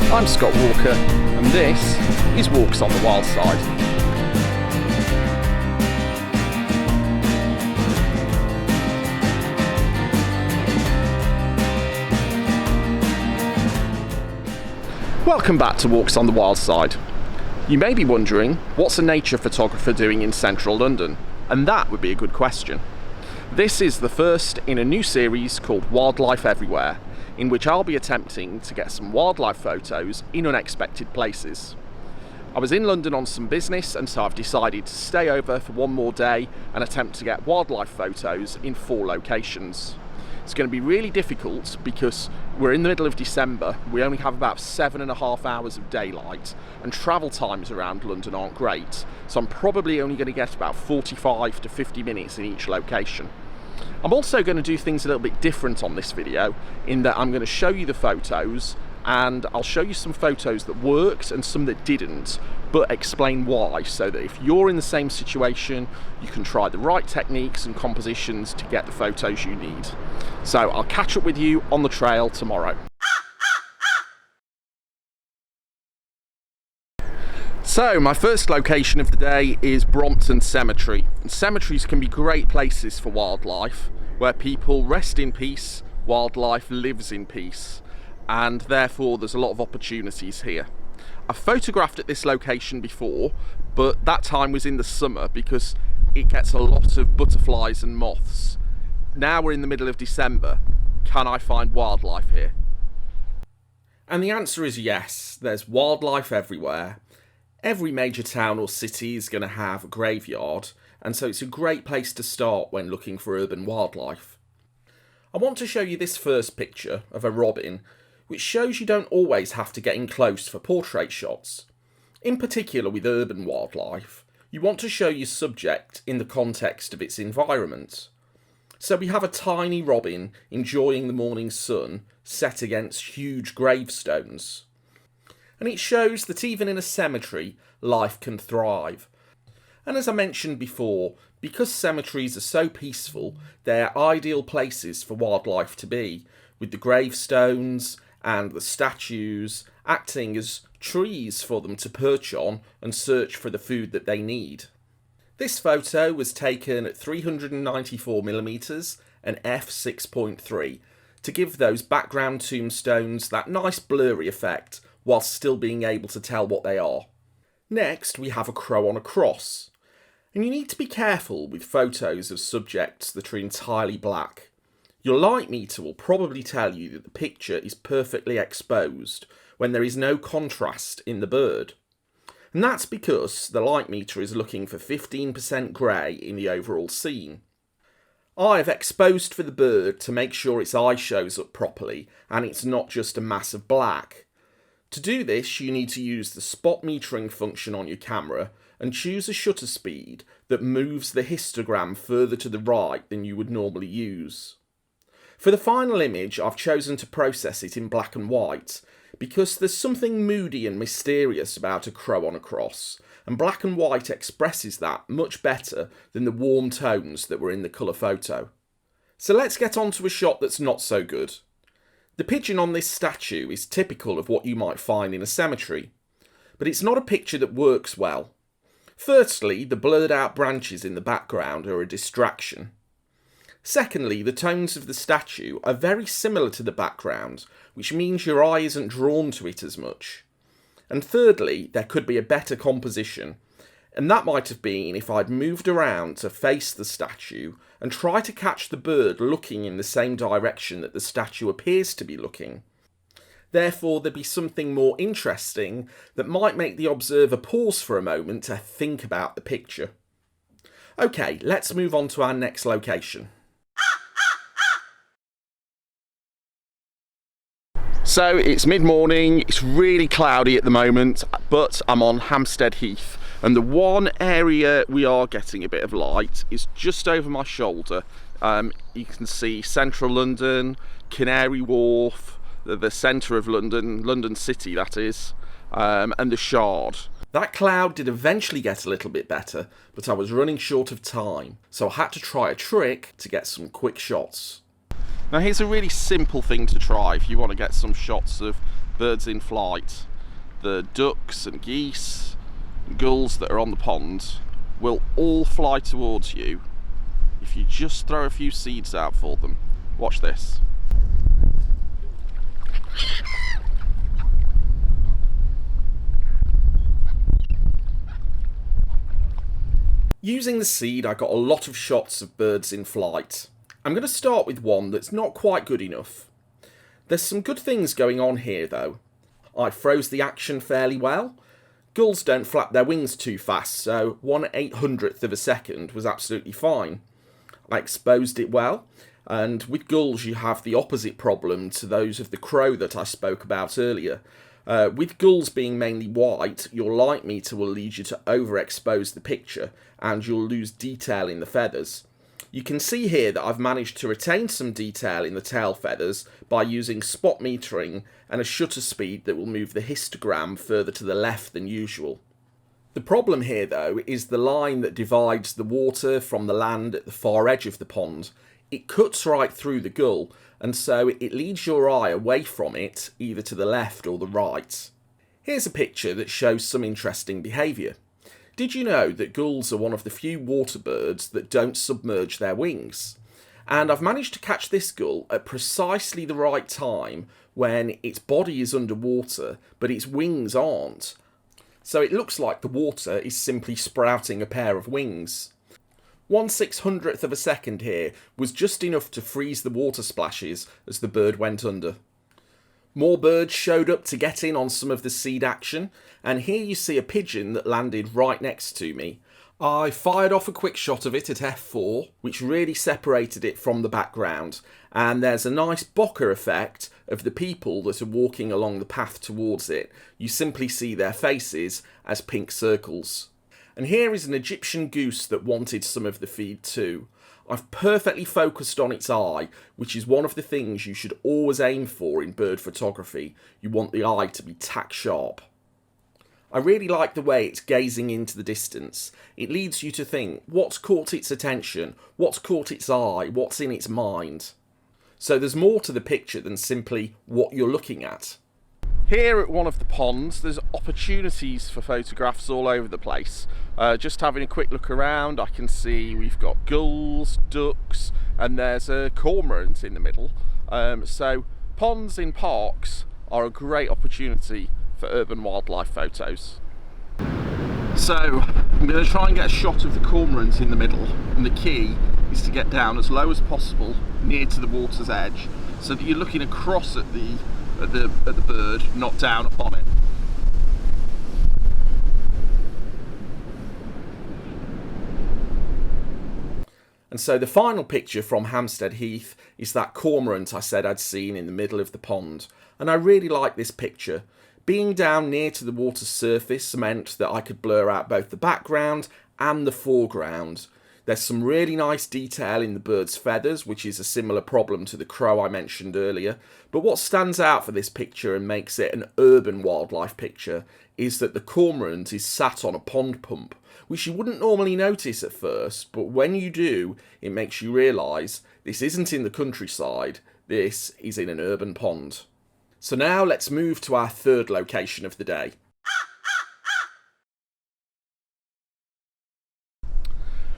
I'm Scott Walker, and this is Walks on the Wild Side. Welcome back to Walks on the Wild Side. You may be wondering, what's a nature photographer doing in central London? And that would be a good question. This is the first in a new series called Wildlife Everywhere, in which I'll be attempting to get some wildlife photos in unexpected places. I was in London on some business, and so I've decided to stay over for one more day and attempt to get wildlife photos in 4 locations. It's going to be really difficult because we're in the middle of December, we only have about 7.5 hours of daylight, and travel times around London aren't great, so I'm probably only going to get about 45 to 50 minutes in each location. I'm also going to do things a little bit different on this video, in that I'm going to show you the photos, and I'll show you some photos that worked and some that didn't, but explain why, so that if you're in the same situation, you can try the right techniques and compositions to get the photos you need. So I'll catch up with you on the trail tomorrow. So my first location of the day is Brompton Cemetery. And cemeteries can be great places for wildlife, where people rest in peace, wildlife lives in peace, and therefore there's a lot of opportunities here. I've photographed at this location before, but that time was in the summer because it gets a lot of butterflies and moths. Now we're in the middle of December. Can I find wildlife here? And the answer is yes, there's wildlife everywhere. Every major town or city is going to have a graveyard, and so it's a great place to start when looking for urban wildlife. I want to show you this first picture of a robin, which shows you don't always have to get in close for portrait shots. In particular with urban wildlife, you want to show your subject in the context of its environment. So we have a tiny robin enjoying the morning sun set against huge gravestones. And it shows that even in a cemetery, life can thrive. And as I mentioned before, because cemeteries are so peaceful, they're ideal places for wildlife to be, with the gravestones and the statues acting as trees for them to perch on and search for the food that they need. This photo was taken at 394mm and f6.3 to give those background tombstones that nice blurry effect whilst still being able to tell what they are. Next, we have a crow on a cross. And you need to be careful with photos of subjects that are entirely black. Your light meter will probably tell you that the picture is perfectly exposed when there is no contrast in the bird. And that's because the light meter is looking for 15% grey in the overall scene. I've exposed for the bird to make sure its eye shows up properly and it's not just a mass of black. To do this, you need to use the spot metering function on your camera and choose a shutter speed that moves the histogram further to the right than you would normally use. For the final image, I've chosen to process it in black and white because there's something moody and mysterious about a crow on a cross, and black and white expresses that much better than the warm tones that were in the colour photo. So let's get on to a shot that's not so good. The pigeon on this statue is typical of what you might find in a cemetery, but it's not a picture that works well. Firstly, the blurred out branches in the background are a distraction. Secondly, the tones of the statue are very similar to the background, which means your eye isn't drawn to it as much. And thirdly, there could be a better composition, and that might have been if I'd moved around to face the statue and try to catch the bird looking in the same direction that the statue appears to be looking. Therefore, there'd be something more interesting that might make the observer pause for a moment to think about the picture. Okay, let's move on to our next location. So it's mid-morning, it's really cloudy at the moment, but I'm on Hampstead Heath. And the one area we are getting a bit of light is just over my shoulder. You can see central London, Canary Wharf, the centre of London, London City that is, and the Shard. That cloud did eventually get a little bit better, but I was running short of time, so I had to try a trick to get some quick shots. Now here's a really simple thing to try if you want to get some shots of birds in flight, the ducks and geese and gulls that are on the pond will all fly towards you if you just throw a few seeds out for them. Watch this. Using the seed, I got a lot of shots of birds in flight. I'm going to start with one that's not quite good enough. There's some good things going on here though. I froze the action fairly well. Gulls don't flap their wings too fast, so 1/800th of a second was absolutely fine. I exposed it well, and with gulls you have the opposite problem to those of the crow that I spoke about earlier. With gulls being mainly white, your light meter will lead you to overexpose the picture, and you'll lose detail in the feathers. You can see here that I've managed to retain some detail in the tail feathers by using spot metering and a shutter speed that will move the histogram further to the left than usual. The problem here though is the line that divides the water from the land at the far edge of the pond. It cuts right through the gull, and so it leads your eye away from it, either to the left or the right. Here's a picture that shows some interesting behaviour. Did you know that gulls are one of the few water birds that don't submerge their wings? And I've managed to catch this gull at precisely the right time when its body is underwater but its wings aren't. So it looks like the water is simply sprouting a pair of wings. 1/600th of a second here was just enough to freeze the water splashes as the bird went under. More birds showed up to get in on some of the seed action, and here you see a pigeon that landed right next to me. I fired off a quick shot of it at f4, which really separated it from the background, and there's a nice bokeh effect of the people that are walking along the path towards it. You simply see their faces as pink circles. And here is an Egyptian goose that wanted some of the feed too. I've perfectly focused on its eye, which is one of the things you should always aim for in bird photography. You want the eye to be tack sharp. I really like the way it's gazing into the distance. It leads you to think, what's caught its attention? What's caught its eye? What's in its mind? So there's more to the picture than simply what you're looking at. Here at one of the ponds, there's opportunities for photographs all over the place. Just having a quick look around, I can see we've got gulls, ducks, and there's a cormorant in the middle. So ponds in parks are a great opportunity for urban wildlife photos. So I'm going to try and get a shot of the cormorant in the middle, and the key is to get down as low as possible near to the water's edge so that you're looking across at the bird, not down upon it. And so the final picture from Hampstead Heath is that cormorant I said I'd seen in the middle of the pond, and I really like this picture. Being down near to the water's surface meant that I could blur out both the background and the foreground. There's some really nice detail in the bird's feathers, which is a similar problem to the crow I mentioned earlier. But what stands out for this picture and makes it an urban wildlife picture is that the cormorant is sat on a pond pump, which you wouldn't normally notice at first, but when you do, it makes you realise this isn't in the countryside, this is in an urban pond. So now let's move to our third location of the day.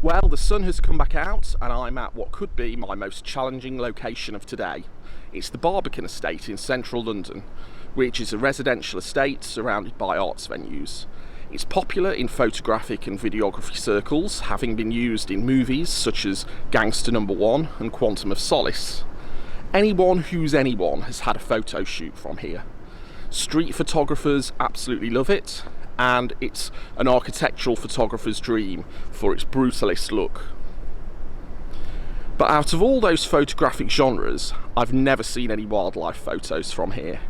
Well, the sun has come back out and I'm at what could be my most challenging location of today. It's the Barbican estate in central London, which is a residential estate surrounded by arts venues. It's popular in photographic and videography circles, having been used in movies such as Gangster No. 1 and Quantum of Solace. Anyone who's anyone has had a photo shoot from here. Street photographers absolutely love it, and it's an architectural photographer's dream for its brutalist look. But out of all those photographic genres, I've never seen any wildlife photos from here,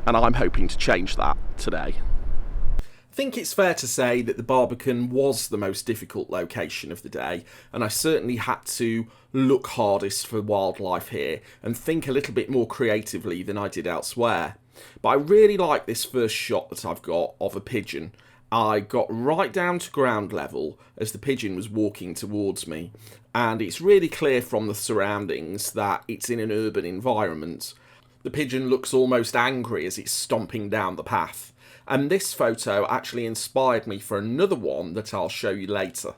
and I'm hoping to change that today. I think it's fair to say that the Barbican was the most difficult location of the day, and I certainly had to look hardest for wildlife here and think a little bit more creatively than I did elsewhere. But I really like this first shot that I've got of a pigeon. I got right down to ground level as the pigeon was walking towards me, and it's really clear from the surroundings that it's in an urban environment. The pigeon looks almost angry as it's stomping down the path. And this photo actually inspired me for another one that I'll show you later.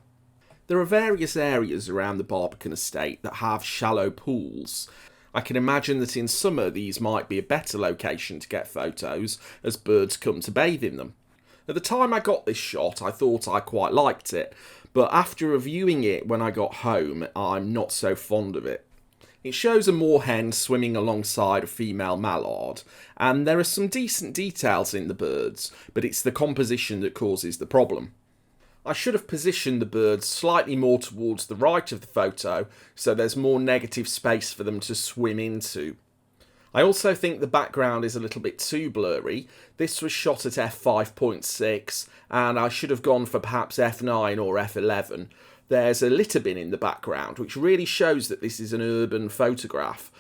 There are various areas around the Barbican estate that have shallow pools. I can imagine that in summer these might be a better location to get photos as birds come to bathe in them. At the time I got this shot I thought I quite liked it, but after reviewing it when I got home I'm not so fond of it. It shows a moorhen swimming alongside a female mallard, and there are some decent details in the birds, but it's the composition that causes the problem. I should have positioned the birds slightly more towards the right of the photo, so there's more negative space for them to swim into. I also think the background is a little bit too blurry. This was shot at f5.6, and I should have gone for perhaps f9 or f11. There's a litter bin in the background, which really shows that this is an urban photograph,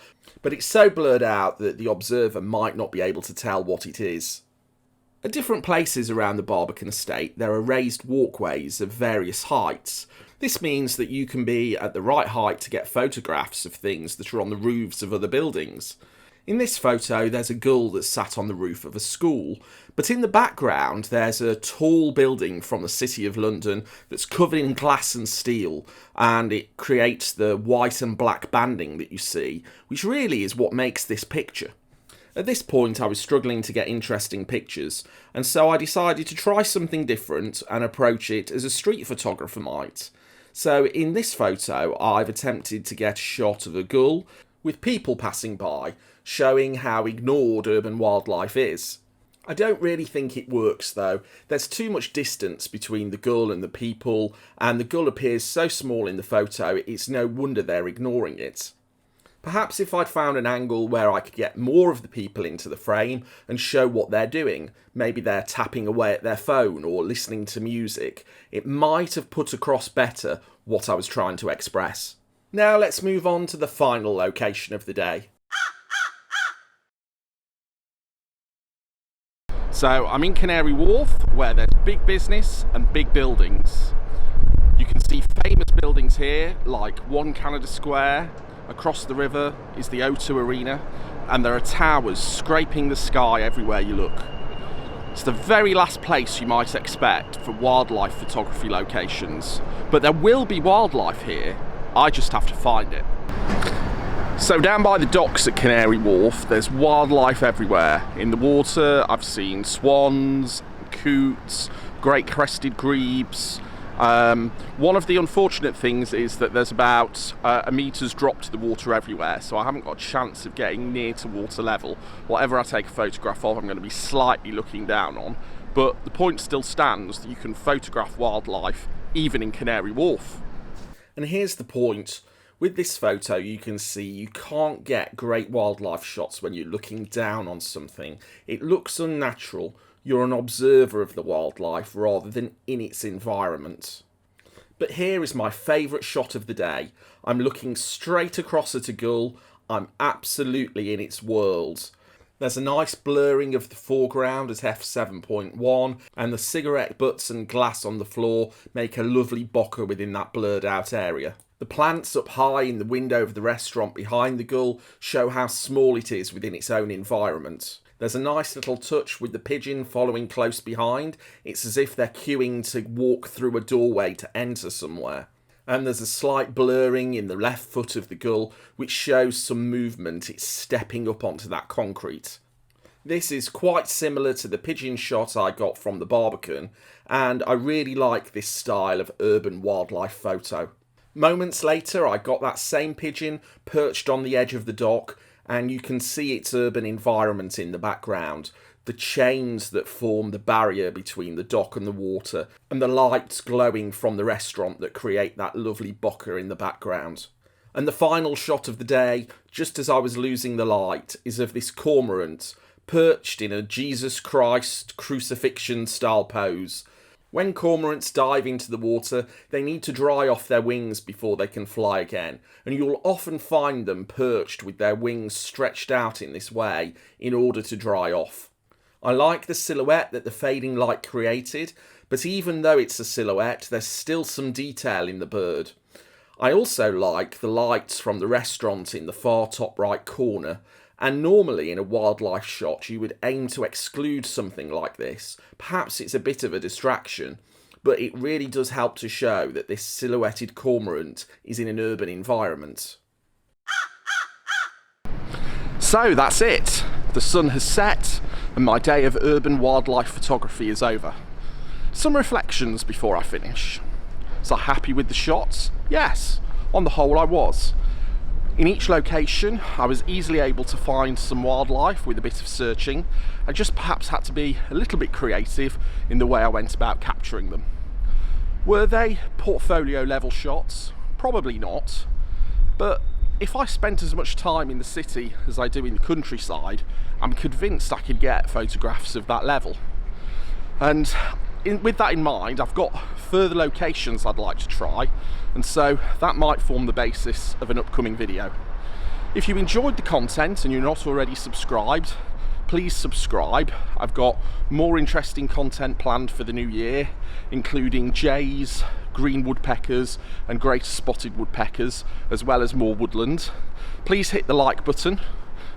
but it's so blurred out that the observer might not be able to tell what it is. At different places around the Barbican estate, there are raised walkways of various heights. This means that you can be at the right height to get photographs of things that are on the roofs of other buildings. In this photo, there's a gull that's sat on the roof of a school, but in the background there's a tall building from the City of London that's covered in glass and steel, and it creates the white and black banding that you see, which really is what makes this picture. At this point I was struggling to get interesting pictures, and so I decided to try something different and approach it as a street photographer might. So in this photo I've attempted to get a shot of a gull with people passing by, showing how ignored urban wildlife is. I don't really think it works though. There's too much distance between the gull and the people, and the gull appears so small in the photo it's no wonder they're ignoring it. Perhaps if I'd found an angle where I could get more of the people into the frame and show what they're doing, maybe they're tapping away at their phone or listening to music, it might have put across better what I was trying to express. Now let's move on to the final location of the day. So I'm in Canary Wharf, where there's big business and big buildings. You can see famous buildings here, like One Canada Square. Across the river is the O2 Arena, and there are towers scraping the sky everywhere you look. It's the very last place you might expect for wildlife photography locations, but there will be wildlife here, I just have to find it. So down by the docks at Canary Wharf, there's wildlife everywhere. In the water, I've seen swans, coots, great crested grebes. One of the unfortunate things is that there's about a metre's drop to the water everywhere, so I haven't got a chance of getting near to water level. Whatever I take a photograph of, I'm going to be slightly looking down on, but the point still stands that you can photograph wildlife even in Canary Wharf. And here's the point. With this photo you can see you can't get great wildlife shots when you're looking down on something. It looks unnatural. You're an observer of the wildlife rather than in its environment. But here is my favourite shot of the day. I'm looking straight across at a gull. I'm absolutely in its world. There's a nice blurring of the foreground at f7.1, and the cigarette butts and glass on the floor make a lovely bokeh within that blurred out area. The plants up high in the window of the restaurant behind the gull show how small it is within its own environment. There's a nice little touch with the pigeon following close behind. It's as if they're queuing to walk through a doorway to enter somewhere. And there's a slight blurring in the left foot of the gull, which shows some movement. It's stepping up onto that concrete. This is quite similar to the pigeon shot I got from the Barbican, and I really like this style of urban wildlife photo. Moments later, I got that same pigeon perched on the edge of the dock, and you can see its urban environment in the background. The chains that form the barrier between the dock and the water, and the lights glowing from the restaurant that create that lovely bokeh in the background. And the final shot of the day, just as I was losing the light, is of this cormorant, perched in a Jesus Christ crucifixion style pose. When cormorants dive into the water, they need to dry off their wings before they can fly again, and you'll often find them perched with their wings stretched out in this way in order to dry off. I like the silhouette that the fading light created, but even though it's a silhouette, there's still some detail in the bird. I also like the lights from the restaurant in the far top right corner, And normally in a wildlife shot you would aim to exclude something like this. Perhaps it's a bit of a distraction, but it really does help to show that this silhouetted cormorant is in an urban environment. So that's it. The sun has set and my day of urban wildlife photography is over. Some reflections before I finish. Was I happy with the shots? Yes, on the whole I was. In each location I was easily able to find some wildlife with a bit of searching. I just perhaps had to be a little bit creative in the way I went about capturing them. Were they portfolio level shots? Probably not, but if I spent as much time in the city as I do in the countryside, I'm convinced I could get photographs of that level. And with that in mind, I've got further locations I'd like to try, and so that might form the basis of an upcoming video. If you enjoyed the content and you're not already subscribed, please subscribe. I've got more interesting content planned for the new year, including jays, green woodpeckers and greater spotted woodpeckers, as well as more woodland. Please hit the like button,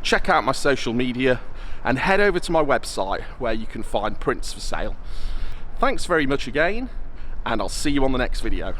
check out my social media and head over to my website where you can find prints for sale. Thanks very much again, and I'll see you on the next video.